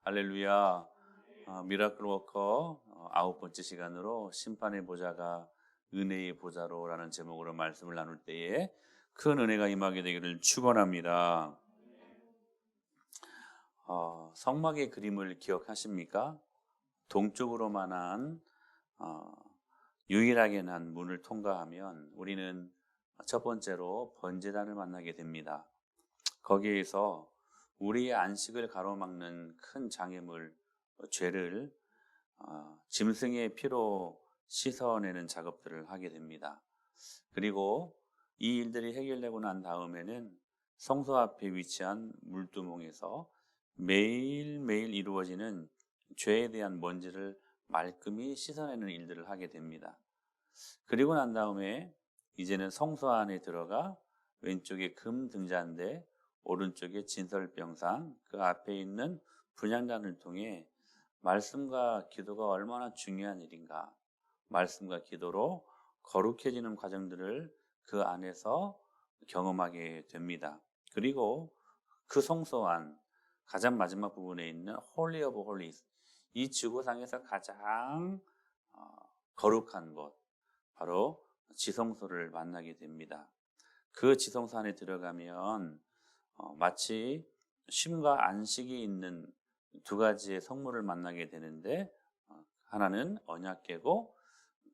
할렐루야. 미라클 워커 9번째 시간으로 심판의 보좌가 은혜의 보좌로라는 제목으로 말씀을 나눌 때에 큰 은혜가 임하게 되기를 축원합니다. 성막의 그림을 기억하십니까? 동쪽으로만한 유일하게 난 문을 통과하면 우리는 첫 번째로 번제단을 만나게 됩니다. 거기에서 우리의 안식을 가로막는 큰 장애물, 죄를 짐승의 피로 씻어내는 작업들을 하게 됩니다. 그리고 이 일들이 해결되고 난 다음에는 성소 앞에 위치한 물두멍에서 매일매일 이루어지는 죄에 대한 먼지를 말끔히 씻어내는 일들을 하게 됩니다. 그리고 난 다음에 이제는 성소 안에 들어가 왼쪽에 금 등잔대, 오른쪽에 진설병상, 그 앞에 있는 분향단을 통해 말씀과 기도가 얼마나 중요한 일인가, 말씀과 기도로 거룩해지는 과정들을 그 안에서 경험하게 됩니다. 그리고 그 성소 안 가장 마지막 부분에 있는 홀리 오브 홀리스, 이 지구상에서 가장 거룩한 곳, 바로 지성소를 만나게 됩니다. 그 지성소 안에 들어가면 마치 쉼과 안식이 있는 두 가지의 성물을 만나게 되는데, 하나는 언약궤고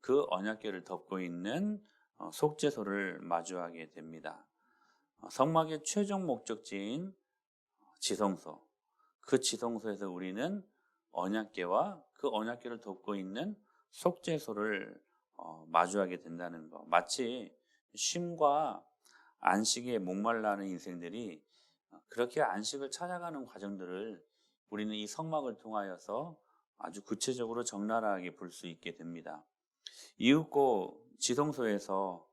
그 언약궤를 덮고 있는 속죄소를 마주하게 됩니다. 성막의 최종 목적지인 지성소, 그 지성소에서 우리는 언약궤와 그 언약궤를 덮고 있는 속죄소를 마주하게 된다는 것. 마치 쉼과 안식에 목말라 하는 인생들이 그렇게 안식을 찾아가는 과정들을 우리는 이 성막을 통하여서 아주 구체적으로 적나라하게 볼 수 있게 됩니다. 이윽고 지성소에서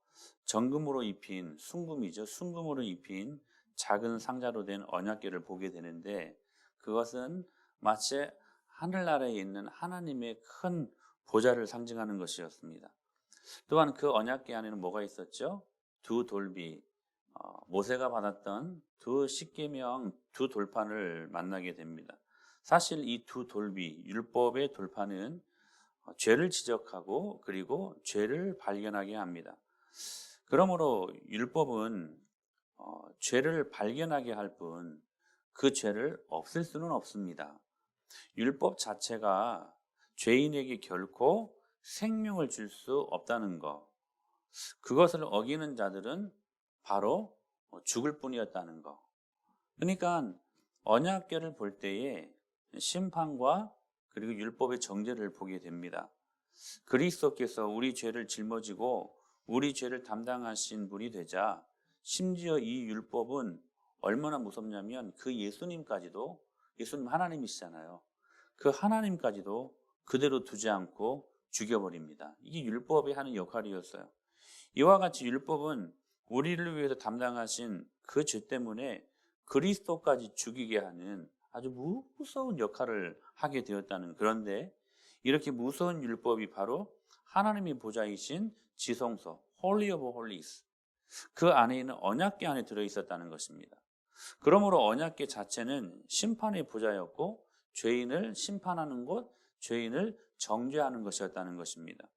정금으로 입힌 순금이죠. 순금으로 입힌 작은 상자로 된 언약궤를 보게 되는데, 그것은 마치 하늘나라에 있는 하나님의 큰 보좌를 상징하는 것이었습니다. 또한 그 언약궤 안에는 뭐가 있었죠? 두 돌비, 모세가 받았던 두 십계명 두 돌판을 만나게 됩니다. 사실 이 두 돌비, 율법의 돌판은 죄를 지적하고 그리고 죄를 발견하게 합니다. 그러므로 율법은 죄를 발견하게 할 뿐 그 죄를 없앨 수는 없습니다. 율법 자체가 죄인에게 결코 생명을 줄 수 없다는 것, 그것을 어기는 자들은 바로 죽을 뿐이었다는 것. 그러니까 언약궤를 볼 때에 심판과 그리고 율법의 정죄를 보게 됩니다. 그리스도께서 우리 죄를 짊어지고 우리 죄를 담당하신 분이 되자, 심지어 이 율법은 얼마나 무섭냐면 그 예수님까지도, 예수님 하나님이시잖아요. 그 하나님까지도 그대로 두지 않고 죽여버립니다. 이게 율법이 하는 역할이었어요. 이와 같이 율법은 우리를 위해서 담당하신 그 죄 때문에 그리스도까지 죽이게 하는 아주 무서운 역할을 하게 되었다는, 그런데 이렇게 무서운 율법이 바로 하나님의 보좌이신 지성소, Holy of Holies, 그 안에 있는 언약궤 안에 들어있었다는 것입니다. 그러므로 언약궤 자체는 심판의 보좌였고 죄인을 심판하는 곳, 죄인을 정죄하는 것이었다는 것입니다.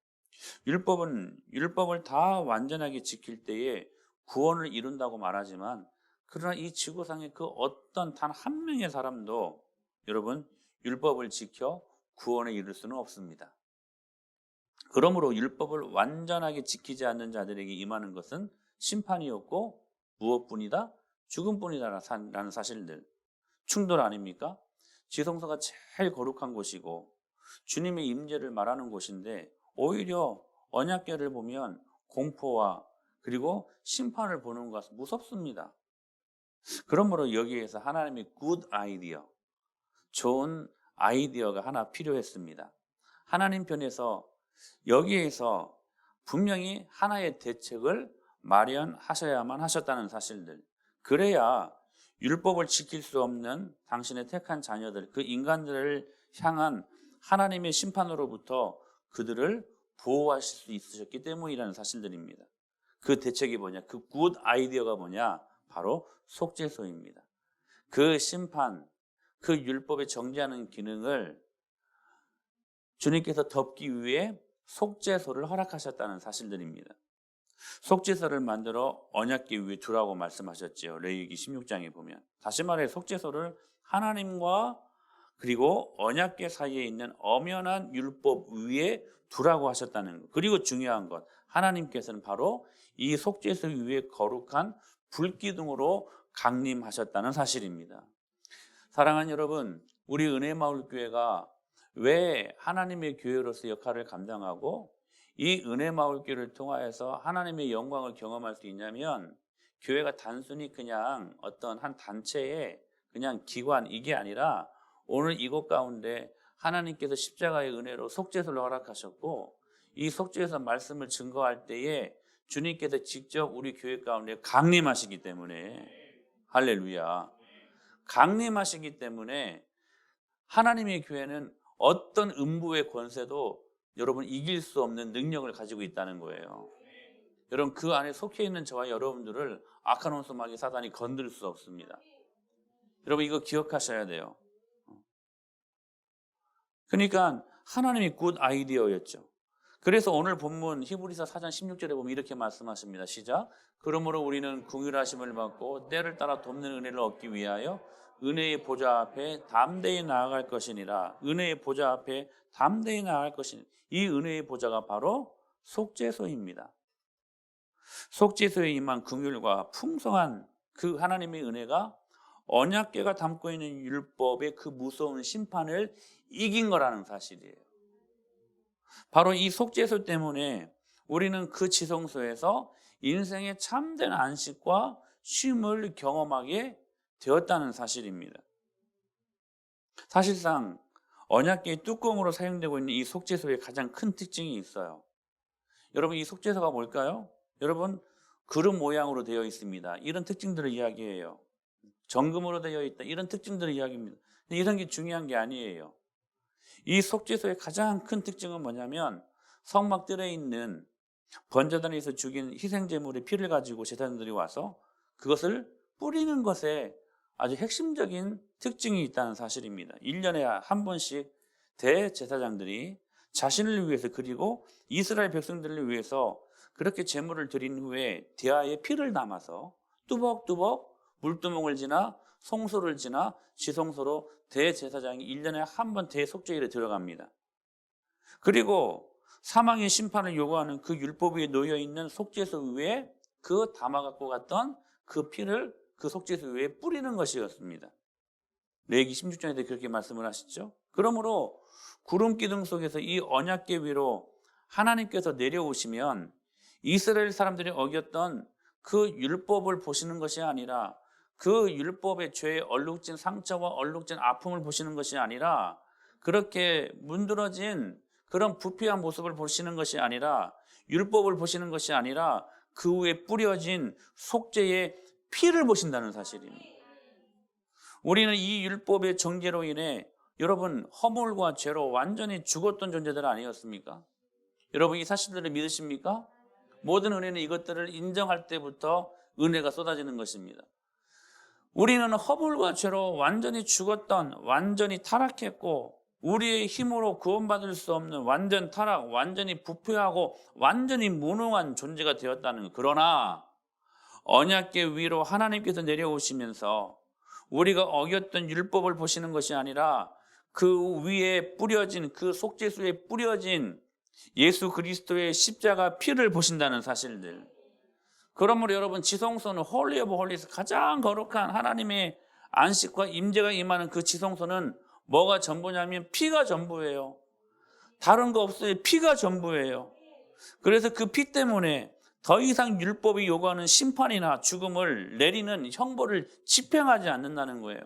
율법을 다 완전하게 지킬 때에 구원을 이룬다고 말하지만, 그러나 이 지구상에 그 어떤 단 한 명의 사람도 여러분 율법을 지켜 구원에 이를 수는 없습니다. 그러므로 율법을 완전하게 지키지 않는 자들에게 임하는 것은 심판이었고 무엇뿐이다? 죽음뿐이다라는 사실들, 충돌 아닙니까? 지성소가 제일 거룩한 곳이고 주님의 임재를 말하는 곳인데, 오히려 언약궤를 보면 공포와 그리고 심판을 보는 것은 무섭습니다. 그러므로 여기에서 하나님의 good idea, 좋은 아이디어가 하나 필요했습니다. 하나님 편에서 여기에서 분명히 하나의 대책을 마련하셔야만 하셨다는 사실들, 그래야 율법을 지킬 수 없는 당신의 택한 자녀들, 그 인간들을 향한 하나님의 심판으로부터 그들을 보호하실 수 있으셨기 때문이라는 사실들입니다. 그 대책이 뭐냐? 그 굿 아이디어가 뭐냐? 바로 속죄소입니다. 그 심판, 그 율법에 정죄하는 기능을 주님께서 덮기 위해 속죄소를 허락하셨다는 사실들입니다. 속죄소를 만들어 언약궤 위에 두라고 말씀하셨죠. 레위기 16장에 보면. 다시 말해 속죄소를 하나님과 그리고 언약궤 사이에 있는 엄연한 율법 위에 두라고 하셨다는 것. 그리고 중요한 것, 하나님께서는 바로 이 속죄소 위에 거룩한 불기둥으로 강림하셨다는 사실입니다. 사랑하는 여러분, 우리 은혜마을교회가 왜 하나님의 교회로서 역할을 감당하고 이 은혜마을교회를 통하여서 하나님의 영광을 경험할 수 있냐면, 교회가 단순히 그냥 어떤 한 단체의 그냥 기관, 이게 아니라 오늘 이곳 가운데 하나님께서 십자가의 은혜로 속죄소를 허락하셨고, 이 속죄소 말씀을 증거할 때에 주님께서 직접 우리 교회 가운데 강림하시기 때문에, 할렐루야, 강림하시기 때문에 하나님의 교회는 어떤 음부의 권세도 여러분 이길 수 없는 능력을 가지고 있다는 거예요. 여러분, 그 안에 속해 있는 저와 여러분들을 악한 원수 마귀 사단이 건들 수 없습니다. 여러분, 이거 기억하셔야 돼요. 그러니까 하나님이 굿 아이디어였죠. 그래서 오늘 본문 히브리서 4장 16절에 보면 이렇게 말씀하십니다. 시작. 그러므로 우리는 긍휼하심을 받고 때를 따라 돕는 은혜를 얻기 위하여 은혜의 보좌 앞에 담대히 나아갈 것이니라. 은혜의 보좌 앞에 담대히 나아갈 것이니, 이 은혜의 보좌가 바로 속죄소입니다. 속죄소에 임한 긍휼과 풍성한 그 하나님의 은혜가 언약궤가 담고 있는 율법의 그 무서운 심판을 이긴 거라는 사실이에요. 바로 이 속죄소 때문에 우리는 그 지성소에서 인생의 참된 안식과 쉼을 경험하게 되었다는 사실입니다. 사실상 언약궤의 뚜껑으로 사용되고 있는 이 속죄소의 가장 큰 특징이 있어요. 여러분, 이 속죄소가 뭘까요? 여러분, 그릇 모양으로 되어 있습니다. 이런 특징들을 이야기해요. 정금으로 되어 있다, 이런 특징들을 이야기합니다. 근데 이런 게 중요한 게 아니에요. 이 속죄소의 가장 큰 특징은 뭐냐면, 성막들에 있는 번제단에서 죽인 희생제물의 피를 가지고 제사장들이 와서 그것을 뿌리는 것에 아주 핵심적인 특징이 있다는 사실입니다. 1년에 한 번씩 대제사장들이 자신을 위해서 그리고 이스라엘 백성들을 위해서 그렇게 제물을 드린 후에 대야에 피를 담아서 뚜벅뚜벅 물두멍을 지나 송소를 지나 지성소로 대제사장이 1년에 한 번 대속죄일에 들어갑니다. 그리고 사망의 심판을 요구하는 그 율법 위에 놓여있는 속죄소 위에 그 담아갖고 갔던 그 피를 그 속죄소 위에 뿌리는 것이었습니다. 레위기 16장에도 그렇게 말씀을 하시죠. 그러므로 구름 기둥 속에서 이 언약궤 위로 하나님께서 내려오시면 이스라엘 사람들이 어겼던 그 율법을 보시는 것이 아니라, 그 율법의 죄의 얼룩진 상처와 얼룩진 아픔을 보시는 것이 아니라, 그렇게 문드러진 그런 부패한 모습을 보시는 것이 아니라, 율법을 보시는 것이 아니라 그 위에 뿌려진 속죄의 피를 보신다는 사실입니다. 우리는 이 율법의 정죄로 인해 여러분 허물과 죄로 완전히 죽었던 존재들 아니었습니까? 여러분, 이 사실들을 믿으십니까? 모든 은혜는 이것들을 인정할 때부터 은혜가 쏟아지는 것입니다. 우리는 허물과 죄로 완전히 죽었던, 완전히 타락했고 우리의 힘으로 구원받을 수 없는 완전 타락, 완전히 부패하고 완전히 무능한 존재가 되었다는 것. 그러나 언약궤 위로 하나님께서 내려오시면서 우리가 어겼던 율법을 보시는 것이 아니라 그 위에 뿌려진, 그 속죄소에 뿌려진 예수 그리스도의 십자가 피를 보신다는 사실들. 그러므로 여러분, 지성소는 홀리 오브 홀리에서 가장 거룩한 하나님의 안식과 임재가 임하는 그 지성소는 뭐가 전부냐면 피가 전부예요. 다른 거 없어요. 피가 전부예요. 그래서 그 피 때문에 더 이상 율법이 요구하는 심판이나 죽음을 내리는 형벌을 집행하지 않는다는 거예요.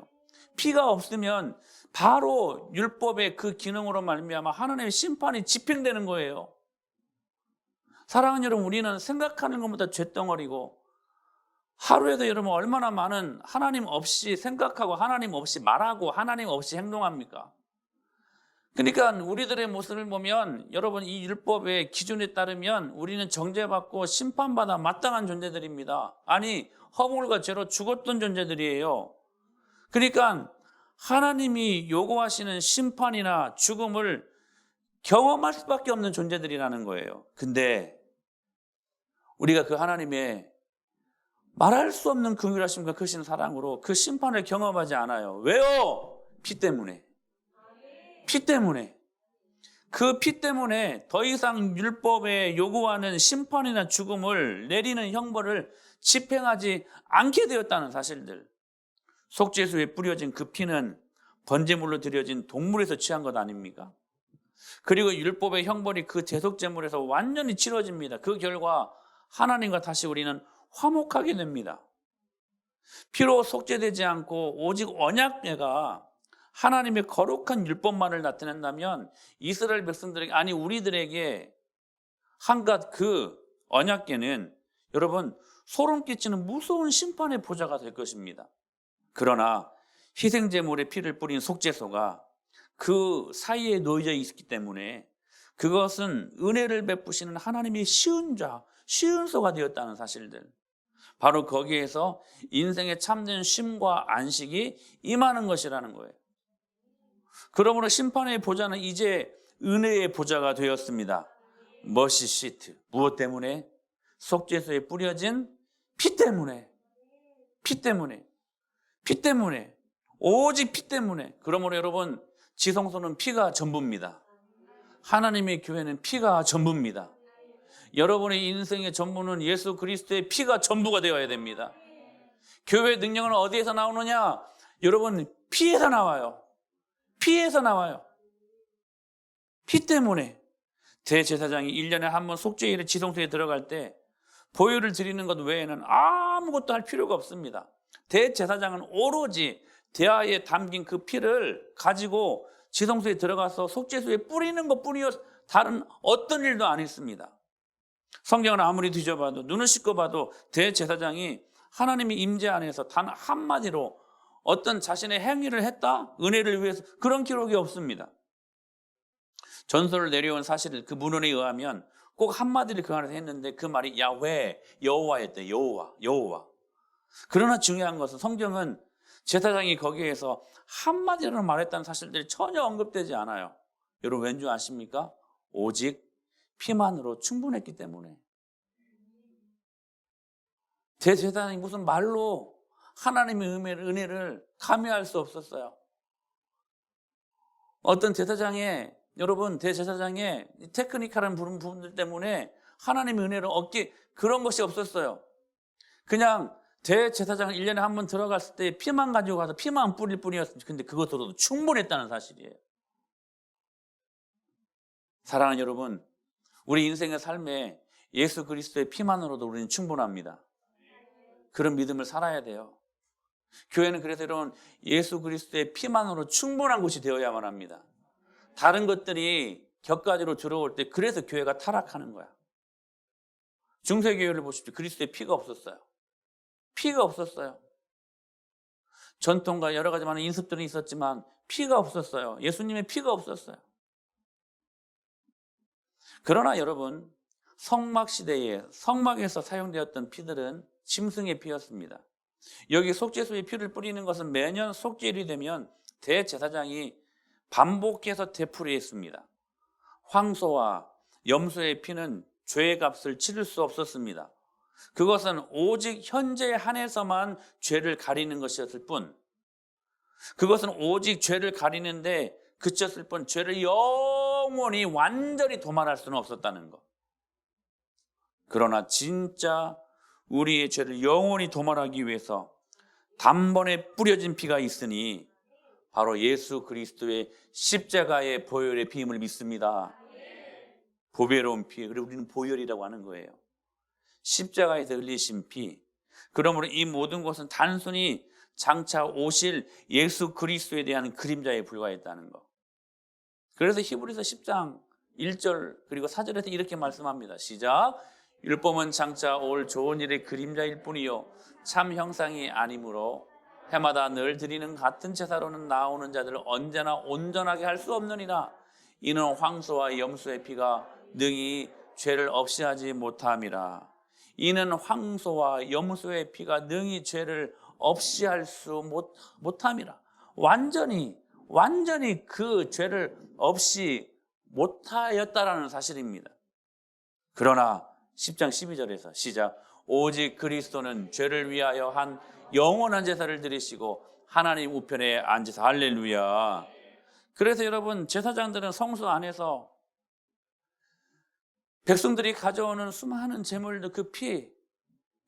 피가 없으면 바로 율법의 그 기능으로 말미암아 하나님의 심판이 집행되는 거예요. 사랑하는 여러분, 우리는 생각하는 것보다 쇳덩어리고, 하루에도 여러분 얼마나 많은 하나님 없이 생각하고 하나님 없이 말하고 하나님 없이 행동합니까? 그러니까 우리들의 모습을 보면 여러분, 이 율법의 기준에 따르면 우리는 정죄받고 심판받아 마땅한 존재들입니다. 아니, 허물과 죄로 죽었던 존재들이에요. 그러니까 하나님이 요구하시는 심판이나 죽음을 경험할 수밖에 없는 존재들이라는 거예요. 근데 우리가 그 하나님의 말할 수 없는 긍휼하심과 크신 사랑으로 그 심판을 경험하지 않아요. 왜요? 피 때문에. 피 때문에. 그 피 때문에 더 이상 율법에 요구하는 심판이나 죽음을 내리는 형벌을 집행하지 않게 되었다는 사실들. 속죄수에 뿌려진 그 피는 번제물로 드려진 동물에서 취한 것 아닙니까? 그리고 율법의 형벌이 그 대속제물에서 완전히 치러집니다. 그 결과 하나님과 다시 우리는 화목하게 됩니다. 피로 속죄되지 않고 오직 언약궤가 하나님의 거룩한 율법만을 나타낸다면 이스라엘 백성들에게, 아니 우리들에게 한갓 그 언약궤는 여러분 소름 끼치는 무서운 심판의 보좌가 될 것입니다. 그러나 희생제물의 피를 뿌린 속죄소가 그 사이에 놓여져 있기 때문에 그것은 은혜를 베푸시는 하나님의 쉬운 소가 되었다는 사실들, 바로 거기에서 인생의 참된 쉼과 안식이 임하는 것이라는 거예요. 그러므로 심판의 보좌는 이제 은혜의 보좌가 되었습니다. 머시 시트. 무엇 때문에? 속죄소에 뿌려진 피 때문에. 피 때문에. 피 때문에. 오직 피 때문에. 그러므로 여러분, 지성소는 피가 전부입니다. 하나님의 교회는 피가 전부입니다. 여러분의 인생의 전부는 예수 그리스도의 피가 전부가 되어야 됩니다. 교회의 능력은 어디에서 나오느냐? 여러분, 피에서 나와요. 피에서 나와요. 피 때문에. 대제사장이 1년에 한 번 속죄일에 지성소에 들어갈 때 보혈을 드리는 것 외에는 아무것도 할 필요가 없습니다. 대제사장은 오로지 대야에 담긴 그 피를 가지고 지성소에 들어가서 속죄소에 뿌리는 것뿐이요 다른 어떤 일도 안 했습니다. 성경을 아무리 뒤져봐도, 눈을 씻고 봐도 대제사장이 하나님의 임재 안에서 단 한마디로 어떤 자신의 행위를 했다? 은혜를 위해서, 그런 기록이 없습니다. 전설을 내려온 사실, 그 문헌에 의하면 꼭 한마디를 그 안에서 했는데 그 말이 야훼, 여호와였대. 여호와. 그러나 중요한 것은 성경은 제사장이 거기에서 한마디로 말했다는 사실들이 전혀 언급되지 않아요. 여러분 왠지 아십니까? 오직 피만으로 충분했기 때문에. 대제사장이 무슨 말로 하나님의 은혜를 가미할 수 없었어요. 어떤 제사장의, 여러분 대제사장의 테크니컬한 부분들 때문에 하나님의 은혜를 얻기, 그런 것이 없었어요. 그냥 대제사장은 1년에 한 번 들어갔을 때 피만 가지고 가서 피만 뿌릴 뿐이었습니다. 근데 그것으로도 충분했다는 사실이에요. 사랑하는 여러분, 우리 인생의 삶에 예수 그리스도의 피만으로도 우리는 충분합니다. 그런 믿음을 살아야 돼요. 교회는 그래서 여러분 예수 그리스도의 피만으로 충분한 곳이 되어야만 합니다. 다른 것들이 격가지로 들어올 때 그래서 교회가 타락하는 거야. 중세교회를 보십시오. 그리스도의 피가 없었어요. 피가 없었어요. 전통과 여러 가지 많은 인습들은 있었지만 피가 없었어요. 예수님의 피가 없었어요. 그러나 여러분, 성막 시대에 성막에서 사용되었던 피들은 짐승의 피였습니다. 여기 속죄소에 피를 뿌리는 것은 매년 속죄일이 되면 대제사장이 반복해서 되풀이했습니다. 황소와 염소의 피는 죄의 값을 치를 수 없었습니다. 그것은 오직 현재에 한해서만 죄를 가리는 것이었을 뿐, 그것은 오직 죄를 가리는데 그쳤을 뿐, 죄를 영원히 완전히 도말할 수는 없었다는 것. 그러나 진짜 우리의 죄를 영원히 도말하기 위해서 단번에 뿌려진 피가 있으니 바로 예수 그리스도의 십자가의 보혈의 피임을 믿습니다. 보배로운 피, 그리고 우리는 보혈이라고 하는 거예요. 십자가에서 흘리신 피. 그러므로 이 모든 것은 단순히 장차 오실 예수 그리스도에 대한 그림자에 불과했다는 것. 그래서 히브리서 10장 1절 그리고 4절에서 이렇게 말씀합니다. 시작. 율법은 장차 올 좋은 일의 그림자일 뿐이요 참 형상이 아니므로 해마다 늘 드리는 같은 제사로는 나오는 자들을 언제나 온전하게 할 수 없느니라. 이는 황소와 염소의 피가 능히 죄를 없이 하지 못함이라. 이는 황소와 염소의 피가 능히 죄를 없이 할 수 못함이라. 완전히 그 죄를 없이 못하였다라는 사실입니다. 그러나 10장 12절에서 시작. 오직 그리스도는 죄를 위하여 한 영원한 제사를 드리시고 하나님 우편에 앉으사. 할렐루야. 그래서 여러분, 제사장들은 성소 안에서 백성들이 가져오는 수많은 제물들, 그 피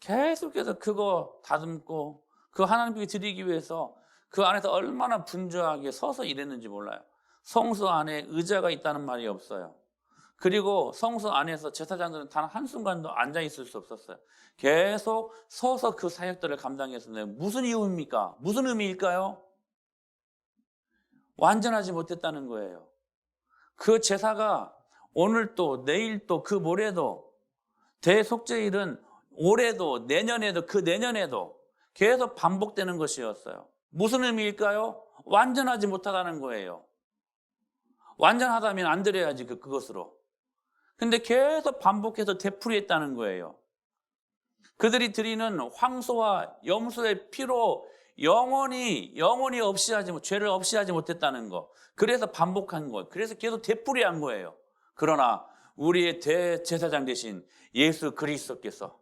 계속해서 그거 다듬고 그 하나님께 드리기 위해서 그 안에서 얼마나 분주하게 서서 일했는지 몰라요. 성소 안에 의자가 있다는 말이 없어요. 그리고 성소 안에서 제사장들은 단 한순간도 앉아 있을 수 없었어요. 계속 서서 그 사역들을 감당했었는데 무슨 이유입니까? 무슨 의미일까요? 완전하지 못했다는 거예요. 그 제사가 오늘 또 내일 또 그 모레도 대속죄일은 올해도 내년에도 그 내년에도 계속 반복되는 것이었어요. 무슨 의미일까요? 완전하지 못하다는 거예요. 완전하다면 안 드려야지 그것으로. 근데 계속 반복해서 되풀이했다는 거예요. 그들이 드리는 황소와 염소의 피로 영원히 없이 하지 죄를 없이 하지 못했다는 거. 그래서 반복한 거. 그래서 계속 되풀이한 거예요. 그러나 우리의 대제사장 되신 예수 그리스도께서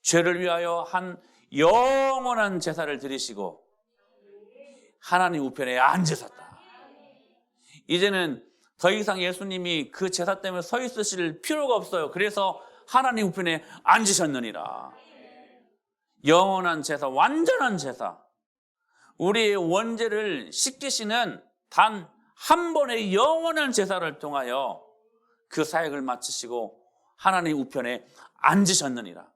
죄를 위하여 한 영원한 제사를 드리시고 하나님 우편에 앉으셨다. 이제는 더 이상 예수님이 그 제사 때문에 서 있으실 필요가 없어요. 그래서 하나님 우편에 앉으셨느니라. 영원한 제사, 완전한 제사. 우리의 원죄를 씻기시는 단 한 번의 영원한 제사를 통하여 그 사역을 마치시고 하나님 우편에 앉으셨느니라.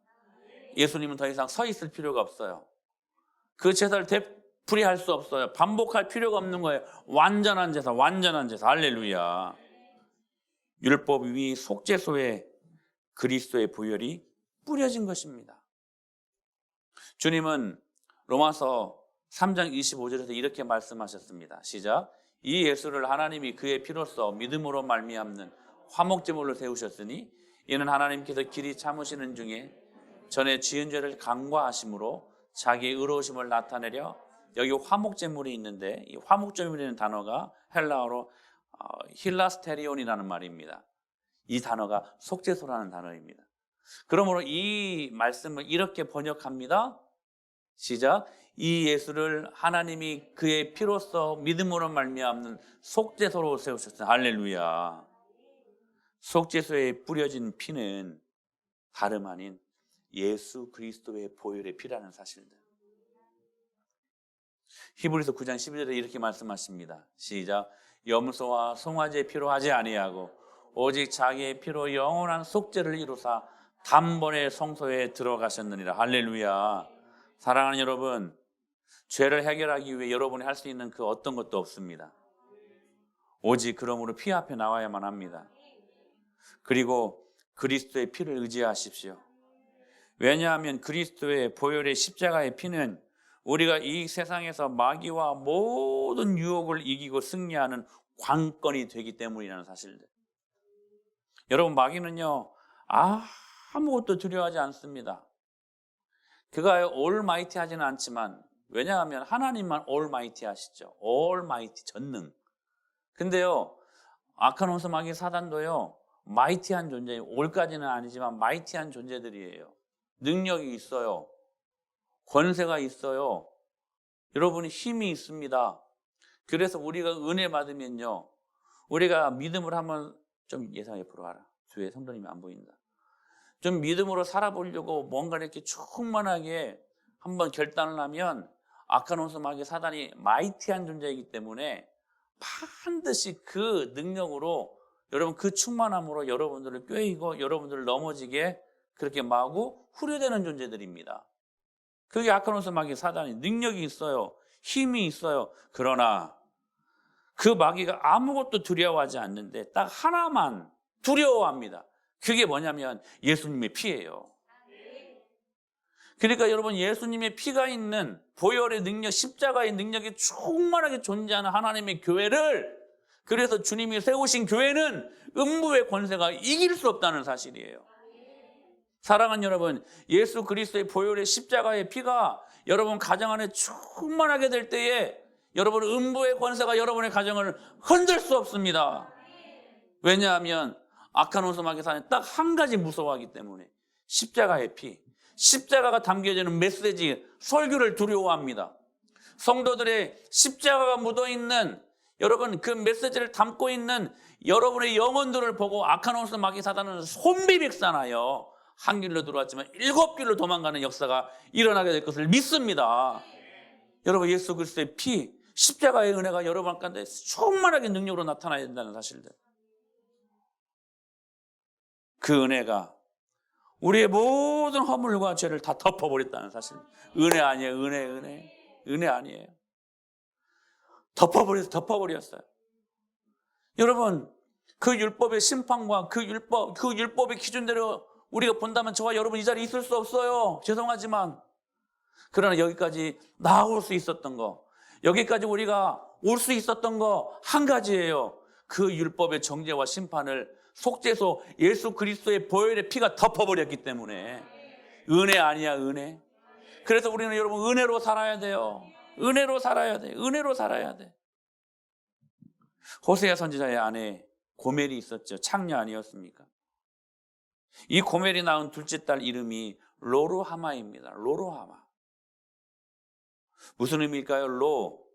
예수님은 더 이상 서 있을 필요가 없어요. 그 제사를 되풀이할 수 없어요. 반복할 필요가 없는 거예요. 완전한 제사, 완전한 제사. 할렐루야. 율법 위 속죄소에 그리스도의 보혈이 뿌려진 것입니다. 주님은 로마서 3장 25절에서 이렇게 말씀하셨습니다. 시작. 이 예수를 하나님이 그의 피로써 믿음으로 말미암는 화목제물로 세우셨으니 이는 하나님께서 길이 참으시는 중에 전에 지은 죄를 간과하심으로 자기의 의로우심을 나타내려, 여기 화목제물이 있는데 이 화목제물이라는 단어가 헬라어로 힐라스테리온이라는 말입니다. 이 단어가 속죄소라는 단어입니다. 그러므로 이 말씀을 이렇게 번역합니다. 시작. 이 예수를 하나님이 그의 피로써 믿음으로 말미암는 속죄소로 세우셨어요. 할렐루야. 속죄소에 뿌려진 피는 다름 아닌 예수 그리스도의 보혈의 피라는 사실들. 히브리서 9장 12절에 이렇게 말씀하십니다. 시작. 염소와 송아지의 피로 하지 아니하고 오직 자기의 피로 영원한 속죄를 이루사 단번에 성소에 들어가셨느니라. 할렐루야. 사랑하는 여러분, 죄를 해결하기 위해 여러분이 할 수 있는 그 어떤 것도 없습니다. 오직 그러므로 피 앞에 나와야만 합니다. 그리고 그리스도의 피를 의지하십시오. 왜냐하면 그리스도의 보혈의 십자가의 피는 우리가 이 세상에서 마귀와 모든 유혹을 이기고 승리하는 관건이 되기 때문이라는 사실들. 여러분, 마귀는요 아무것도 두려워하지 않습니다. 그가 올마이티 하지는 않지만, 왜냐하면 하나님만 올마이티 하시죠. 올마이티, 전능. 근데요 악한 원수 마귀 사단도요 마이티한 존재예요. 올까지는 아니지만 마이티한 존재들이에요. 능력이 있어요. 권세가 있어요. 여러분이 힘이 있습니다. 그래서 우리가 은혜 받으면요, 우리가 믿음을 한번 좀 예상 옆으로 가라. 뒤에 성도님이 안 보인다. 좀 믿음으로 살아보려고 뭔가 이렇게 충만하게 한번 결단을 하면 악한 원수 마귀 사단이 마이티한 존재이기 때문에 반드시 그 능력으로, 여러분 그 충만함으로 여러분들을 꿰이고 여러분들을 넘어지게 그렇게 마구 후려대는 존재들입니다. 그게 악한 원수 마귀 사단이 능력이 있어요. 힘이 있어요. 그러나 그 마귀가 아무것도 두려워하지 않는데 딱 하나만 두려워합니다. 그게 뭐냐면 예수님의 피예요. 그러니까 여러분, 예수님의 피가 있는 보혈의 능력, 십자가의 능력이 충만하게 존재하는 하나님의 교회를, 그래서 주님이 세우신 교회는 음부의 권세가 이길 수 없다는 사실이에요. 사랑하는 여러분, 예수 그리스도의 보혈의 십자가의 피가 여러분 가정 안에 충만하게 될 때에 여러분, 음부의 권세가 여러분의 가정을 흔들 수 없습니다. 왜냐하면 아카노스 마귀사는 딱 한 가지 무서워하기 때문에, 십자가의 피, 십자가가 담겨지는 메시지, 설교를 두려워합니다. 성도들의 십자가가 묻어있는, 여러분 그 메시지를 담고 있는 여러분의 영혼들을 보고 아카노스 마귀사단은 손비빅사나요, 한 길로 들어왔지만 7길로 도망가는 역사가 일어나게 될 것을 믿습니다. 여러분, 예수 그리스도의 피, 십자가의 은혜가 여러분 가운데 충만하게 능력으로 나타나야 된다는 사실들, 그 은혜가 우리의 모든 허물과 죄를 다 덮어버렸다는 사실. 은혜 아니에요. 은혜 아니에요. 덮어버렸어요. 여러분, 그 율법의 심판과 그 율법의 기준대로 우리가 본다면 저와 여러분 이 자리에 있을 수 없어요. 죄송하지만. 그러나 여기까지 나올 수 있었던 거, 여기까지 우리가 올 수 있었던 거 한 가지예요. 그 율법의 정죄와 심판을 속죄소 예수 그리스도의 보혈의 피가 덮어버렸기 때문에. 은혜 아니야, 은혜. 그래서 우리는 여러분 은혜로 살아야 돼요. 은혜로 살아야 돼. 은혜로 살아야 돼. 호세아 선지자의 아내 고멜이 있었죠. 창녀 아니었습니까? 이 고멜이 낳은 둘째 딸 이름이 로루하마입니다. 로루하마. 무슨 의미일까요? 로,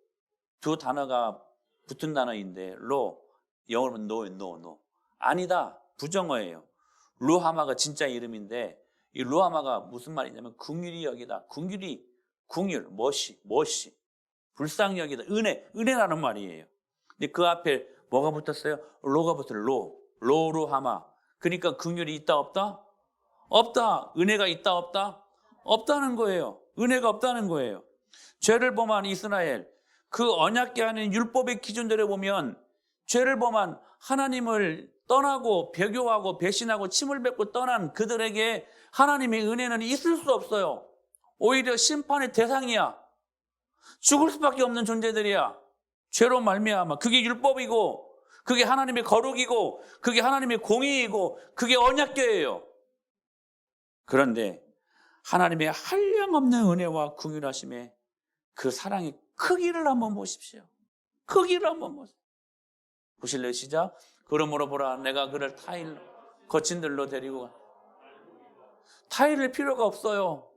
두 단어가 붙은 단어인데, 로, 영어로 no. 아니다, 부정어예요. 루하마가 진짜 이름인데, 이 루하마가 무슨 말이냐면 긍휼히 여기다. 궁율, 멋이, 불쌍히 여기다. 은혜라는 말이에요. 근데 그 앞에 뭐가 붙었어요? 로가 붙어요. 로루하마. 그러니까 긍휼이 있다 없다? 없다. 은혜가 있다 없다? 없다는 거예요. 은혜가 없다는 거예요. 죄를 범한 이스라엘, 그 언약궤 안에 율법의 기준대로 보면 죄를 범한, 하나님을 떠나고 배교하고 배신하고 침을 뱉고 떠난 그들에게 하나님의 은혜는 있을 수 없어요. 오히려 심판의 대상이야. 죽을 수밖에 없는 존재들이야. 죄로 말미암아. 그게 율법이고, 그게 하나님의 거룩이고, 그게 하나님의 공의이고, 그게 언약궤예요. 그런데 하나님의 한량없는 은혜와 긍휼하심에 그 사랑의 크기를 한번 보십시오. 크기를 한번 보세요. 보실래요? 시작. 그러므로 보라, 내가 그를 타일 거친 들로 데리고 가. 타일을 필요가 없어요.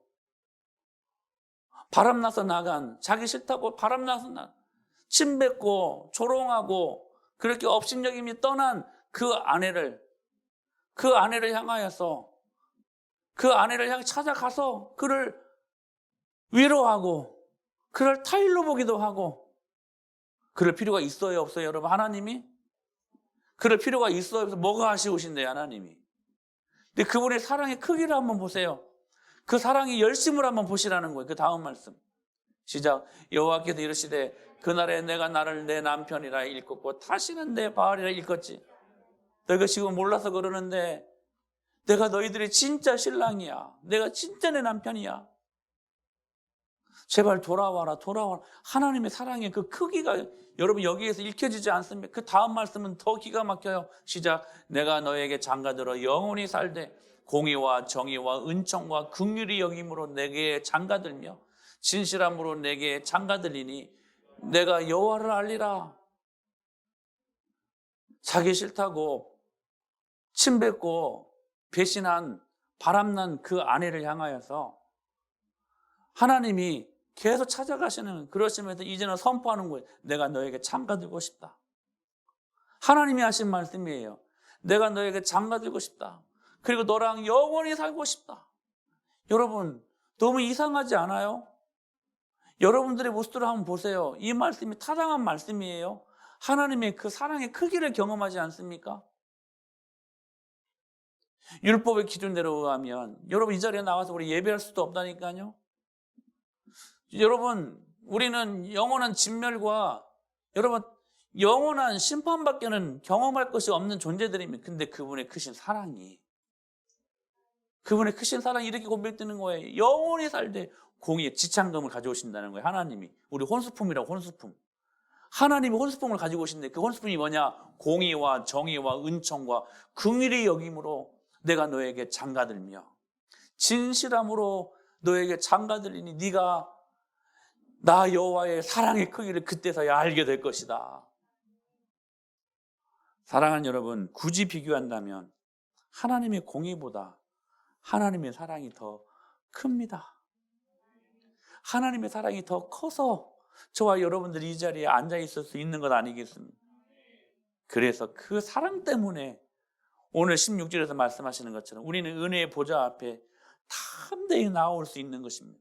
바람나서 나간, 자기 싫다고 바람나서 침 뱉고 조롱하고 그렇게 업신여김이 떠난 그 아내를 향하여서, 그 아내를 향해 찾아가서 그를 위로하고 그를 타일로 보기도 하고. 그럴 필요가 있어요, 없어요, 여러분? 하나님이 그럴 필요가 있어요, 없어요? 뭐가 아쉬우신데요, 하나님이? 근데 그분의 사랑의 크기를 한번 보세요. 그 사랑의 열심을 한번 보시라는 거예요. 그 다음 말씀 시작. 여호와께서 이르시되 그날에 내가 나를 내 남편이라 일컫고 다시는 내 바알이라 일컫지. 너희가 지금 몰라서 그러는데 내가 너희들의 진짜 신랑이야. 내가 진짜 내 남편이야. 제발 돌아와라. 하나님의 사랑의 그 크기가 여러분 여기에서 읽혀지지 않습니까? 그 다음 말씀은 더 기가 막혀요. 시작. 내가 너에게 장가들어 영원히 살되 공의와 정의와 은총과 긍휼히 여김으로 내게 장가들며 진실함으로 내게 장가들리니 내가 여호와를 알리라. 자기 싫다고 침뱉고 배신한 바람난 그 아내를 향하여서 하나님이 계속 찾아가시는, 그러시면서 이제는 선포하는 거예요. 내가 너에게 장가들고 싶다. 하나님이 하신 말씀이에요. 내가 너에게 장가들고 싶다. 그리고 너랑 영원히 살고 싶다. 여러분, 너무 이상하지 않아요? 여러분들의 모습들을 한번 보세요. 이 말씀이 타당한 말씀이에요. 하나님의 그 사랑의 크기를 경험하지 않습니까? 율법의 기준대로 의하면 여러분 이 자리에 나와서 우리 예배할 수도 없다니까요. 여러분, 우리는 영원한 진멸과 여러분 영원한 심판밖에는 경험할 것이 없는 존재들입니다. 근데 그분의 크신 사랑이 이렇게 고백되는 거예요. 영원히 살되 공의 지창금을 가져오신다는 거예요. 하나님이 우리 혼수품이라고, 혼수품. 하나님이 혼수품을 가지고 오신데 그 혼수품이 뭐냐? 공의와 정의와 은총과 긍휼히 여김으로 내가 너에게 장가들며 진실함으로 너에게 장가들리니 네가 나 여호와의 사랑의 크기를 그때서야 알게 될 것이다. 사랑하는 여러분, 굳이 비교한다면 하나님의 공의보다 하나님의 사랑이 더 큽니다. 하나님의 사랑이 더 커서 저와 여러분들이 이 자리에 앉아 있을 수 있는 것 아니겠습니까? 그래서 그 사랑 때문에 오늘 16절에서 말씀하시는 것처럼 우리는 은혜의 보좌 앞에 담대히 나올 수 있는 것입니다.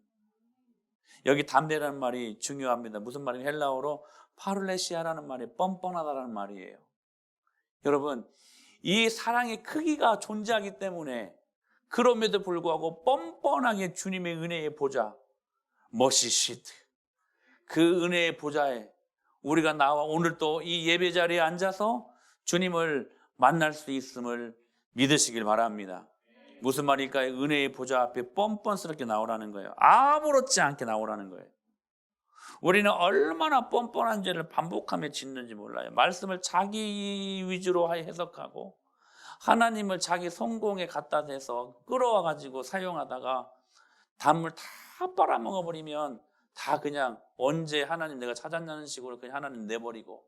여기 담대라는 말이 중요합니다. 무슨 말이에요? 헬라어로 파룰레시아라는 말이 뻔뻔하다라는 말이에요. 여러분, 이 사랑의 크기가 존재하기 때문에 그럼에도 불구하고 뻔뻔하게 주님의 은혜의 보좌, 머시시트, 그 은혜의 보좌에 우리가 나와 오늘 또 이 예배 자리에 앉아서 주님을 만날 수 있음을 믿으시길 바랍니다. 무슨 말일까요? 은혜의 보좌 앞에 뻔뻔스럽게 나오라는 거예요. 아무렇지 않게 나오라는 거예요. 우리는 얼마나 뻔뻔한 죄를 반복하며 짓는지 몰라요. 말씀을 자기 위주로 해석하고 하나님을 자기 성공에 갖다 대서 끌어와가지고 사용하다가 단물 다 빨아먹어버리면 다 그냥 언제 하나님 내가 찾았냐는 식으로 그냥 하나님 내버리고,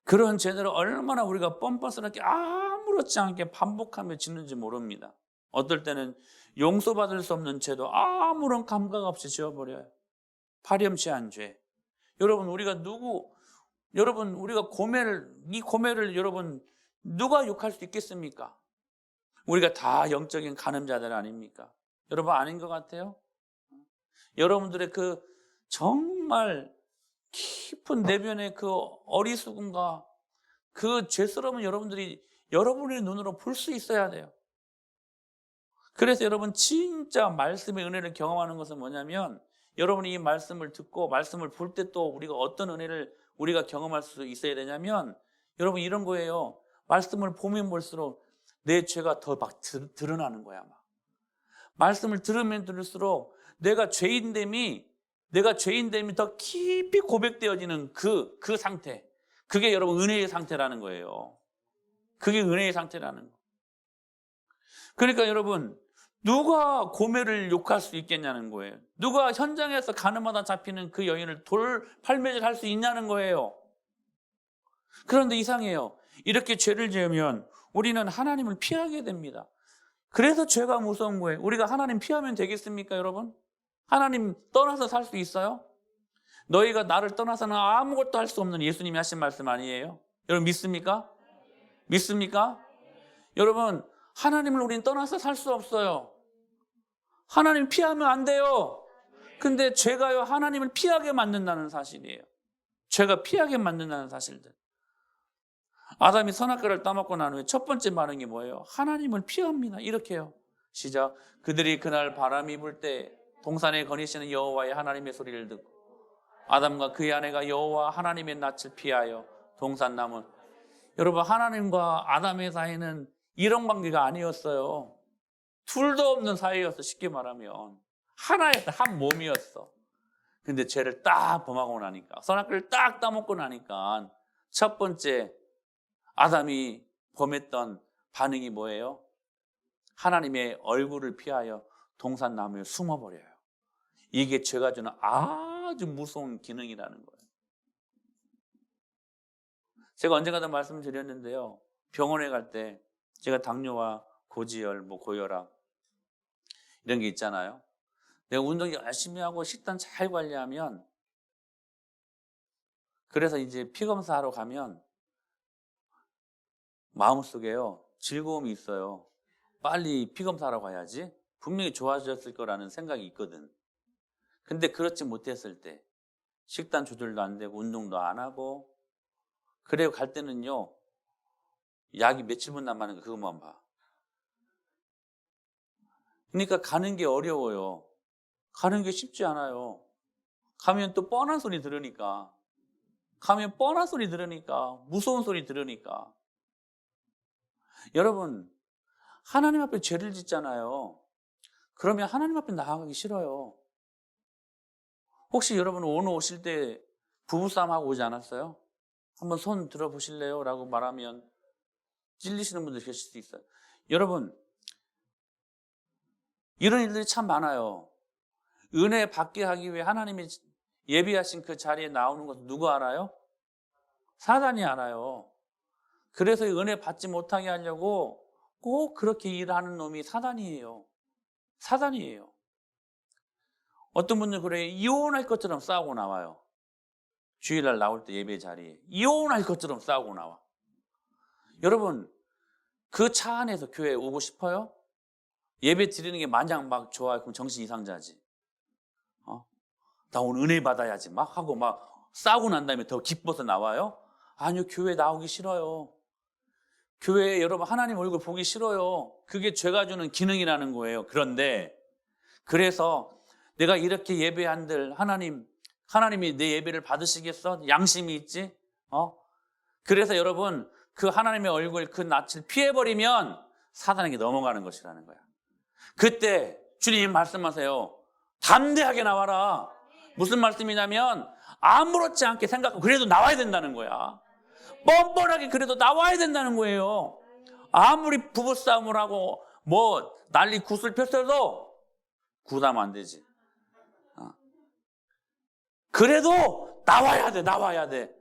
그런 죄들을 얼마나 우리가 뻔뻔스럽게 아무렇지 않게 반복하며 짓는지 모릅니다. 어떨 때는 용서받을 수 없는 죄도 아무런 감각 없이 지어버려요. 파렴치한 죄. 여러분, 우리가 이 고매를 여러분 누가 욕할 수 있겠습니까? 우리가 다 영적인 간음자들 아닙니까? 여러분 아닌 것 같아요? 여러분들의 그 정말 깊은 내면의 그 어리숙음과 그 죄스러움을 여러분들이 여러분의 눈으로 볼 수 있어야 돼요. 그래서 여러분 진짜 말씀의 은혜를 경험하는 것은 뭐냐면, 여러분이 이 말씀을 듣고 말씀을 볼 때 또 우리가 어떤 은혜를 우리가 경험할 수 있어야 되냐면, 여러분 이런 거예요. 말씀을 보면 볼수록 내 죄가 더 막 드러나는 거야. 막. 말씀을 들으면 들을수록 내가 죄인됨이 더 깊이 고백되어지는 그 상태. 그게 여러분 은혜의 상태라는 거예요. 그게 은혜의 상태라는 거. 그러니까 여러분, 누가 고매를 욕할 수 있겠냐는 거예요. 누가 현장에서 가늠하다 잡히는 그 여인을 돌팔매질 할 수 있냐는 거예요. 그런데 이상해요. 이렇게 죄를 지으면 우리는 하나님을 피하게 됩니다. 그래서 죄가 무서운 거예요. 우리가 하나님 피하면 되겠습니까, 여러분? 하나님 떠나서 살 수 있어요? 너희가 나를 떠나서는 아무것도 할 수 없는 예수님이 하신 말씀 아니에요? 여러분 믿습니까? 믿습니까? 여러분, 하나님을 우리는 떠나서 살 수 없어요. 하나님 피하면 안 돼요. 근데 죄가요, 하나님을 피하게 만든다는 사실이에요. 죄가 피하게 만든다는 사실들. 아담이 선악과를 따먹고 난 후에 첫 번째 반응이 뭐예요? 하나님을 피합니다. 이렇게 해요. 시작. 그들이 그날 바람이 불 때 동산에 거니시는 여호와의 하나님의 소리를 듣고 아담과 그의 아내가 여호와 하나님의 낯을 피하여 동산나무. 여러분, 하나님과 아담의 사이는 이런 관계가 아니었어요. 둘도 없는 사이였어. 쉽게 말하면 하나였어. 한 몸이었어. 근데 죄를 딱 범하고 나니까, 선악과를 딱 따먹고 나니까 첫 번째 아담이 범했던 반응이 뭐예요? 하나님의 얼굴을 피하여 동산나무에 숨어버려요. 이게 죄가 주는 아주 무서운 기능이라는 거예요. 제가 언젠가도 말씀드렸는데요. 병원에 갈 때 제가 당뇨와 고지혈, 고혈압 이런 게 있잖아요. 내가 운동 열심히 하고 식단 잘 관리하면, 그래서 이제 피 검사하러 가면 마음속에요, 즐거움이 있어요. 빨리 피 검사하러 가야지. 분명히 좋아졌을 거라는 생각이 있거든. 근데 그렇지 못했을 때 식단 조절도 안 되고 운동도 안 하고, 그래요. 갈 때는요, 약이 며칠만 남았는 거 그것만 봐. 그러니까 가는 게 어려워요. 가는 게 쉽지 않아요. 가면 또 뻔한 소리 들으니까, 무서운 소리 들으니까. 여러분, 하나님 앞에 죄를 짓잖아요. 그러면 하나님 앞에 나아가기 싫어요. 혹시 여러분 오늘 오실 때 부부싸움하고 오지 않았어요? 한번 손 들어보실래요? 라고 말하면 찔리시는 분들 계실 수 있어요. 여러분, 이런 일들이 참 많아요. 은혜 받게 하기 위해 하나님이 예비하신 그 자리에 나오는 것을 누가 알아요? 사단이 알아요. 그래서 은혜 받지 못하게 하려고 꼭 그렇게 일하는 놈이 사단이에요. 사단이에요. 어떤 분들 그래 이혼할 것처럼 싸우고 나와요. 주일날 나올 때 예배 자리에 이혼할 것처럼 싸우고 나와. 여러분 그 차 안에서 교회에 오고 싶어요? 예배 드리는 게 마냥 막 좋아요. 그럼 정신 이상자지. 나 오늘 은혜 받아야지 막 하고 막 싸우고 난 다음에 더 기뻐서 나와요? 아니요, 교회 나오기 싫어요. 교회에 여러분 하나님 얼굴 보기 싫어요. 그게 죄가 주는 기능이라는 거예요. 그런데 그래서 내가 이렇게 예배한들 하나님이 내 예배를 받으시겠어? 양심이 있지? 그래서 여러분 그 하나님의 얼굴 그 낯을 피해버리면 사단에게 넘어가는 것이라는 거야. 그때 주님 말씀하세요. 담대하게 나와라. 무슨 말씀이냐면 아무렇지 않게 생각하고 그래도 나와야 된다는 거야. 뻔뻔하게 그래도 나와야 된다는 거예요. 아무리 부부싸움을 하고 뭐 난리 굿을 폈어도 굿하면 안 되지. 그래도 나와야 돼. 나와야 돼.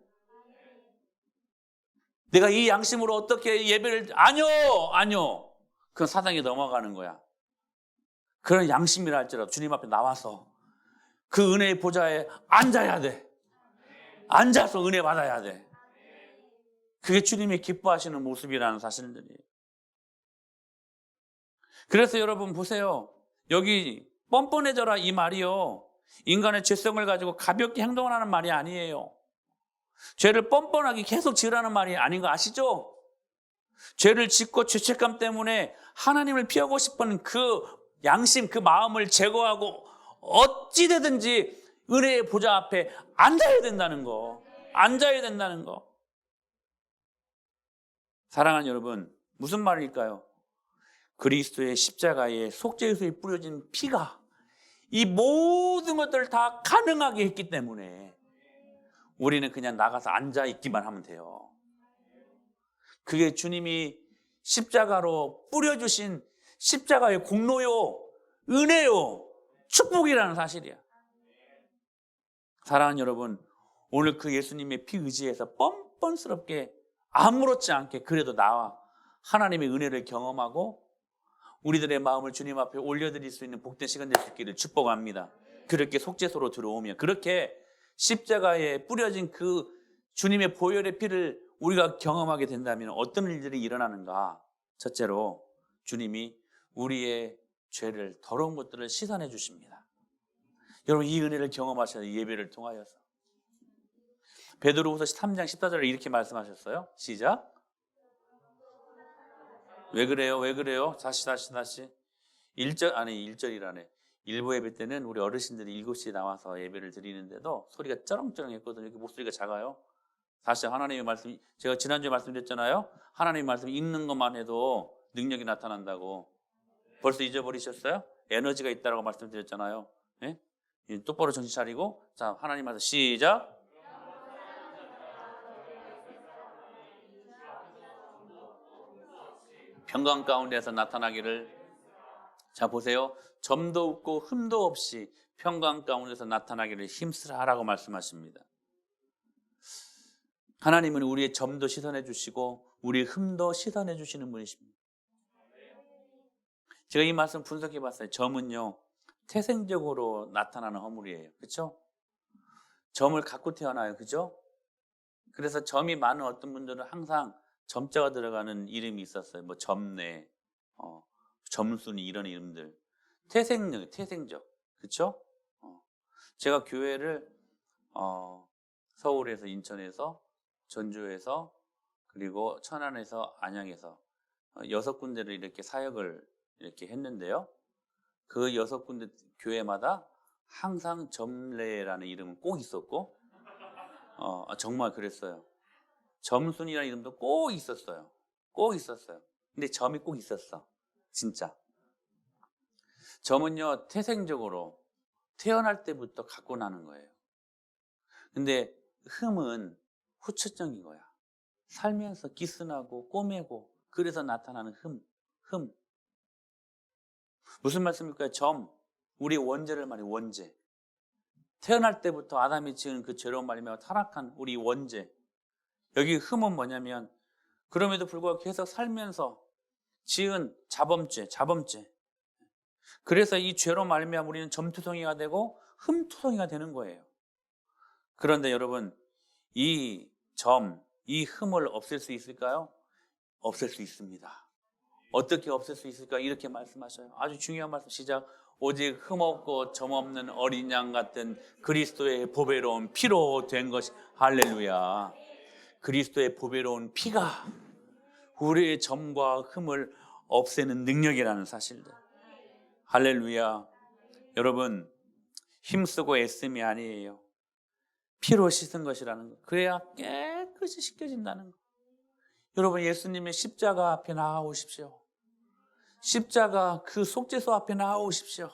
내가 이 양심으로 어떻게 예배를 아니요. 그건 사단에게 넘어가는 거야. 그런 양심이라 할지라도 주님 앞에 나와서 그 은혜의 보좌에 앉아야 돼. 앉아서 은혜 받아야 돼. 그게 주님이 기뻐하시는 모습이라는 사실들이에요. 그래서 여러분 보세요. 여기 뻔뻔해져라 이 말이요. 인간의 죄성을 가지고 가볍게 행동을 하는 말이 아니에요. 죄를 뻔뻔하게 계속 지으라는 말이 아닌 거 아시죠? 죄를 짓고 죄책감 때문에 하나님을 피하고 싶은 그 양심, 그 마음을 제거하고 어찌되든지 은혜의 보좌 앞에 앉아야 된다는 거. 앉아야 된다는 거. 사랑하는 여러분, 무슨 말일까요? 그리스도의 십자가에 속죄소에 뿌려진 피가 이 모든 것들을 다 가능하게 했기 때문에 우리는 그냥 나가서 앉아있기만 하면 돼요. 그게 주님이 십자가로 뿌려주신 십자가의 공로요, 은혜요, 축복이라는 사실이야. 사랑하는 여러분, 오늘 그 예수님의 피 의지에서 뻔뻔스럽게 아무렇지 않게 그래도 나와 하나님의 은혜를 경험하고 우리들의 마음을 주님 앞에 올려드릴 수 있는 복된 시간 될 수 있기를 축복합니다. 그렇게 속죄소로 들어오면, 그렇게 십자가에 뿌려진 그 주님의 보혈의 피를 우리가 경험하게 된다면 어떤 일들이 일어나는가? 첫째로 주님이 우리의 죄를, 더러운 것들을 씻어내 주십니다. 여러분 이 은혜를 경험하셔야 예배를 통하여서. 베드로후서 3장 14절에 이렇게 말씀하셨어요. 시작. 왜 그래요? 다시. 1절이라네. 일부 예배 때는 우리 어르신들이 7시에 나와서 예배를 드리는데도 소리가 쩌렁쩌렁했거든요. 이렇게 목소리가 작아요. 다시 하나님의 말씀, 제가 지난주에 말씀드렸잖아요. 하나님의 말씀 읽는 것만 해도 능력이 나타난다고. 벌써 잊어버리셨어요? 에너지가 있다고 말씀드렸잖아요. 네? 똑바로 정신 차리고, 자, 하나님 말씀 시작. 평강 가운데서 나타나기를. 자 보세요. 점도 없고 흠도 없이 평강 가운데서 나타나기를 힘쓰라라고 말씀하십니다. 하나님은 우리의 점도 씻어내 주시고 우리의 흠도 씻어내 주시는 분이십니다. 제가 이 말씀 분석해 봤어요. 점은요 태생적으로 나타나는 허물이에요. 그렇죠? 점을 갖고 태어나요. 그렇죠? 그래서 점이 많은 어떤 분들은 항상 점자가 들어가는 이름이 있었어요. 뭐 점내, 점순이 이런 이름들. 태생적. 그렇죠? 제가 교회를 서울에서, 인천에서, 전주에서, 그리고 천안에서, 안양에서 6군데를 이렇게 사역을 이렇게 했는데요. 그 6군데 교회마다 항상 점례라는 이름은 꼭 있었고, 정말 그랬어요. 점순이라는 이름도 꼭 있었어요. 근데 점이 꼭 있었어. 진짜. 점은요, 태생적으로 태어날 때부터 갖고 나는 거예요. 근데 흠은 후천적인 거야. 살면서 기스나고 꼬매고 그래서 나타나는 흠. 무슨 말씀일까요? 점. 우리 원죄를 말해, 원죄. 태어날 때부터 아담이 지은 그 죄로 말미암아 타락한 우리 원죄. 여기 흠은 뭐냐면 그럼에도 불구하고 계속 살면서 지은 자범죄. 그래서 이 죄로 말미암아 우리는 점투성이가 되고 흠투성이가 되는 거예요. 그런데 여러분, 이 흠을 없앨 수 있을까요? 없앨 수 있습니다. 어떻게 없앨 수 있을까? 이렇게 말씀하셔요. 아주 중요한 말씀. 시작. 오직 흠없고 점없는 어린 양 같은 그리스도의 보배로운 피로 된 것이. 할렐루야. 그리스도의 보배로운 피가 우리의 점과 흠을 없애는 능력이라는 사실들. 할렐루야. 여러분, 힘쓰고 애씀이 아니에요. 피로 씻은 것이라는 거. 그래야 깨끗이 씻겨진다는 거. 여러분, 예수님의 십자가 앞에 나아오십시오. 십자가 그 속죄소 앞에 나아오십시오.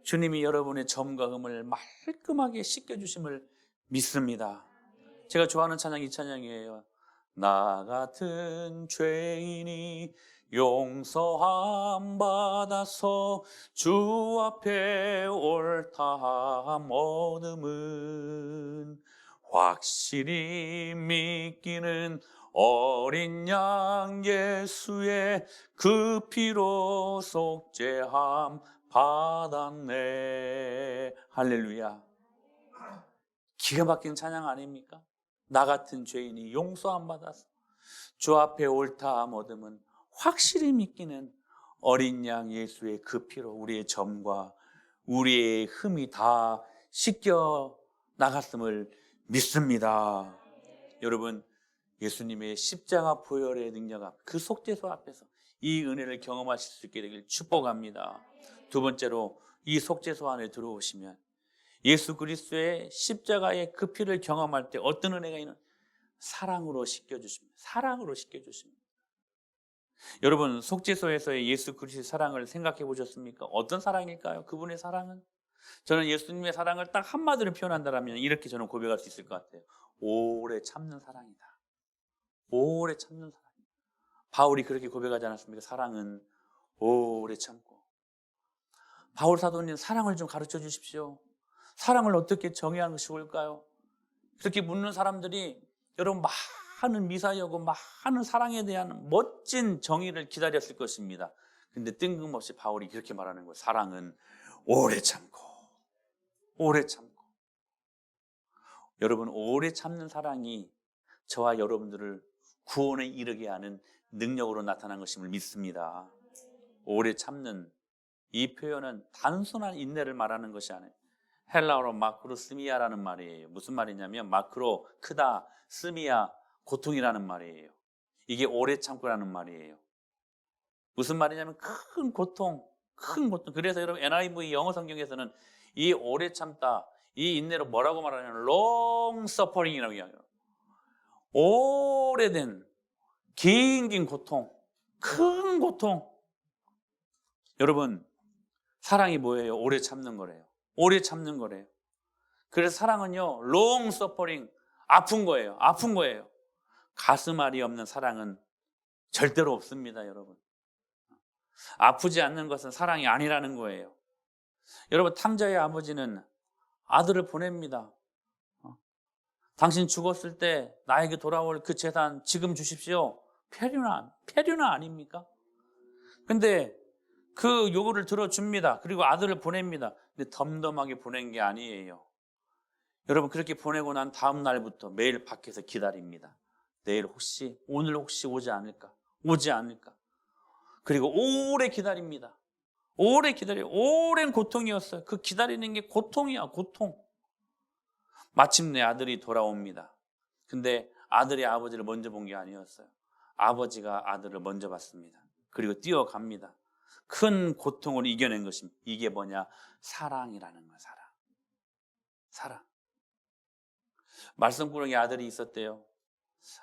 주님이 여러분의 점과 흠을 말끔하게 씻겨주심을 믿습니다. 제가 좋아하는 찬양 이 찬양이에요. 나 같은 죄인이 용서함 받아서 주 앞에 옳다함 얻음은 확실히 믿기는 어린 양 예수의 그 피로 속죄함 받았네. 할렐루야. 기가 막힌 찬양 아닙니까? 나 같은 죄인이 용서함 받아서 주 앞에 옳다함 얻음은 확실히 믿기는 어린 양 예수의 그 피로 우리의 점과 우리의 흠이 다 씻겨 나갔음을 믿습니다. 여러분, 예수님의 십자가 보혈의 능력 앞, 그 속죄소 앞에서 이 은혜를 경험하실 수 있게 되길 축복합니다. 두 번째로, 이 속죄소 안에 들어오시면 예수 그리스도의 십자가의 그 피를 경험할 때 어떤 은혜가 있는? 사랑으로 씻겨주십니다. 사랑으로 씻겨주십니다. 여러분, 속죄소에서의 예수 그리스도의 사랑을 생각해 보셨습니까? 어떤 사랑일까요? 그분의 사랑은? 저는 예수님의 사랑을 딱 한마디로 표현한다면 이렇게 저는 고백할 수 있을 것 같아요. 오래 참는 사랑이다. 오래 참는 사랑. 바울이 그렇게 고백하지 않았습니까? 사랑은 오래 참고. 바울 사도님, 사랑을 좀 가르쳐 주십시오. 사랑을 어떻게 정의하는 것이 좋을까요? 그렇게 묻는 사람들이 여러분 많은 미사여고 많은 사랑에 대한 멋진 정의를 기다렸을 것입니다. 근데 뜬금없이 바울이 그렇게 말하는 거예요. 사랑은 오래 참고, 오래 참고. 여러분, 오래 참는 사랑이 저와 여러분들을 구원에 이르게 하는 능력으로 나타난 것임을 믿습니다. 오래 참는 이 표현은 단순한 인내를 말하는 것이 아니에요. 헬라어로 마크로 스미아라는 말이에요. 무슨 말이냐면 마크로 크다, 스미아 고통이라는 말이에요. 이게 오래 참고라는 말이에요. 무슨 말이냐면 큰 고통. 그래서 여러분 NIV 영어 성경에서는 이 오래 참다, 이 인내로 뭐라고 말하냐면 long suffering이라고 이야기해요. 오래된 긴 고통, 큰 고통. 여러분, 사랑이 뭐예요? 오래 참는 거래요. 오래 참는 거래요. 그래서 사랑은요, long suffering, 아픈 거예요. 아픈 거예요. 가슴앓이 없는 사랑은 절대로 없습니다, 여러분. 아프지 않는 것은 사랑이 아니라는 거예요. 여러분, 탕자의 아버지는 아들을 보냅니다. 당신 죽었을 때 나에게 돌아올 그 재산 지금 주십시오. 페류나 아닙니까? 근데 그 요구를 들어줍니다. 그리고 아들을 보냅니다. 근데 덤덤하게 보낸 게 아니에요. 여러분, 그렇게 보내고 난 다음 날부터 매일 밖에서 기다립니다. 오늘 혹시 오지 않을까? 그리고 오래 기다립니다. 오랜 고통이었어요. 그 기다리는 게 고통이야, 고통. 마침내 아들이 돌아옵니다. 근데 아들이 아버지를 먼저 본 게 아니었어요. 아버지가 아들을 먼저 봤습니다. 그리고 뛰어갑니다. 큰 고통을 이겨낸 것입니다. 이게 뭐냐? 사랑이라는 거야, 사랑. 말썽꾸러기 아들이 있었대요.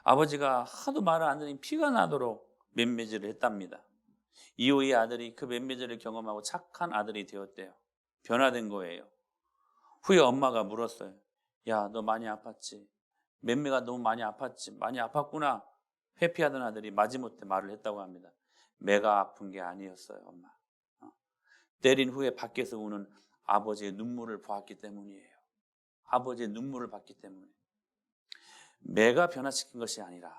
아버지가 하도 말을 안 들으니 피가 나도록 맴매질을 했답니다. 이후에 아들이 그 맴매질을 경험하고 착한 아들이 되었대요. 변화된 거예요. 후에 엄마가 물었어요. 야, 너 많이 아팠지? 맴매가 너무 많이 아팠지? 많이 아팠구나. 회피하던 아들이 마지못해 말을 했다고 합니다. 매가 아픈 게 아니었어요, 엄마. 때린 후에 밖에서 우는 아버지의 눈물을 보았기 때문이에요. 아버지의 눈물을 봤기 때문에. 매가 변화시킨 것이 아니라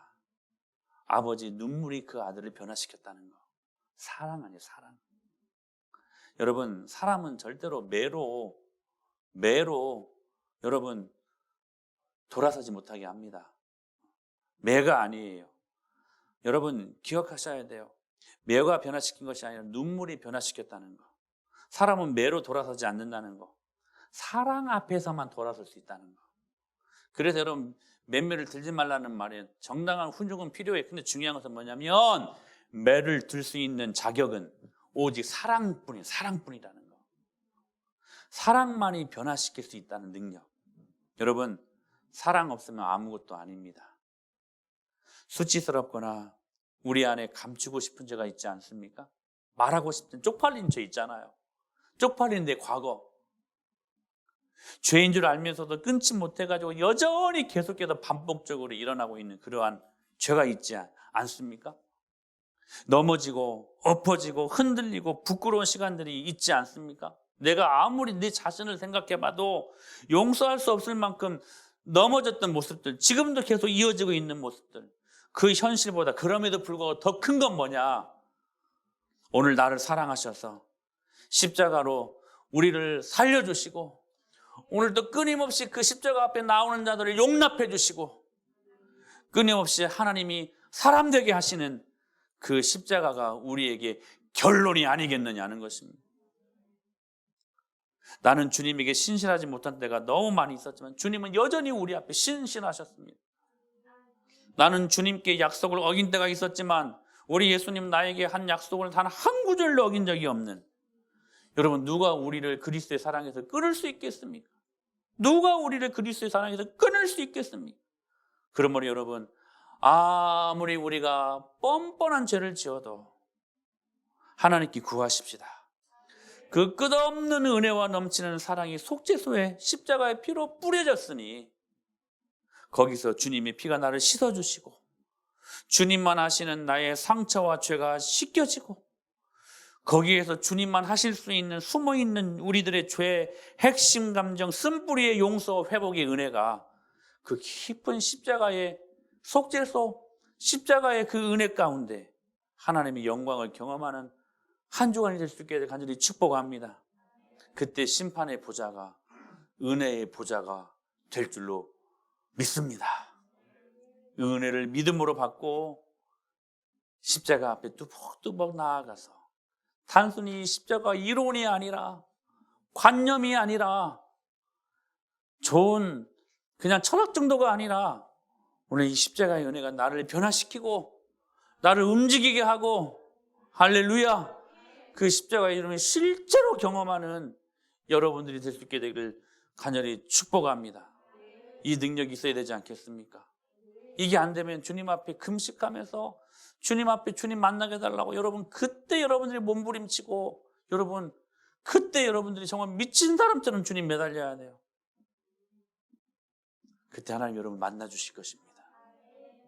아버지의 눈물이 그 아들을 변화시켰다는 거. 사랑 아니에요, 사랑. 여러분, 사람은 절대로 매로 여러분 돌아서지 못하게 합니다. 매가 아니에요. 여러분 기억하셔야 돼요. 매가 변화시킨 것이 아니라 눈물이 변화시켰다는 거. 사람은 매로 돌아서지 않는다는 거. 사랑 앞에서만 돌아설 수 있다는 거. 그래서 여러분 매매를 들지 말라는 말이에요. 정당한 훈육은 필요해. 근데 중요한 것은 뭐냐면 매를 들 수 있는 자격은 오직 사랑뿐이라는 거. 사랑만이 변화시킬 수 있다는 능력. 여러분 사랑 없으면 아무것도 아닙니다. 수치스럽거나 우리 안에 감추고 싶은 죄가 있지 않습니까? 말하고 싶은 쪽팔린 죄 있잖아요. 쪽팔린 내 과거. 죄인 줄 알면서도 끊지 못해가지고 여전히 계속해서 반복적으로 일어나고 있는 그러한 죄가 있지 않습니까? 넘어지고 엎어지고 흔들리고 부끄러운 시간들이 있지 않습니까? 내가 아무리 내 자신을 생각해봐도 용서할 수 없을 만큼 넘어졌던 모습들, 지금도 계속 이어지고 있는 모습들, 그 현실보다 그럼에도 불구하고 더 큰 건 뭐냐? 오늘 나를 사랑하셔서 십자가로 우리를 살려주시고 오늘도 끊임없이 그 십자가 앞에 나오는 자들을 용납해 주시고 끊임없이 하나님이 사람 되게 하시는 그 십자가가 우리에게 결론이 아니겠느냐는 것입니다. 나는 주님에게 신실하지 못한 때가 너무 많이 있었지만 주님은 여전히 우리 앞에 신실하셨습니다. 나는 주님께 약속을 어긴 때가 있었지만 우리 예수님 나에게 한 약속을 단 한 구절도 어긴 적이 없는, 여러분 누가 우리를 그리스도의 사랑에서 끊을 수 있겠습니까? 누가 우리를 그리스도의 사랑에서 끊을 수 있겠습니까? 그러므로 여러분 아무리 우리가 뻔뻔한 죄를 지어도 하나님께 구하십시다. 그 끝없는 은혜와 넘치는 사랑이 속죄소에 십자가의 피로 뿌려졌으니 거기서 주님의 피가 나를 씻어주시고 주님만 하시는 나의 상처와 죄가 씻겨지고 거기에서 주님만 하실 수 있는 숨어있는 우리들의 죄의 핵심 감정 쓴뿌리의 용서 회복의 은혜가 그 깊은 십자가의 속죄소 십자가의 그 은혜 가운데 하나님의 영광을 경험하는 한 주간이 될 수 있게 간절히 축복합니다. 그때 심판의 보좌가 은혜의 보좌가 될 줄로 믿습니다. 은혜를 믿음으로 받고 십자가 앞에 뚜벅뚜벅 나아가서 단순히 십자가 이론이 아니라 관념이 아니라 좋은 그냥 철학 정도가 아니라 오늘 이 십자가의 은혜가 나를 변화시키고 나를 움직이게 하고 할렐루야 그 십자가의 이름을 실제로 경험하는 여러분들이 될 수 있게 되기를 간절히 축복합니다. 이 능력이 있어야 되지 않겠습니까? 이게 안 되면 주님 앞에 금식하면서 주님 앞에 주님 만나게 해달라고 여러분 그때 여러분들이 몸부림치고 여러분 그때 여러분들이 정말 미친 사람처럼 주님 매달려야 돼요. 그때 하나님 여러분 만나 주실 것입니다.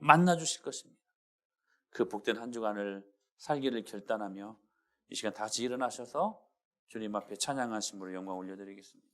만나 주실 것입니다. 그 복된 한 주간을 살기를 결단하며 이 시간 다 같이 일어나셔서 주님 앞에 찬양하심으로 영광 올려드리겠습니다.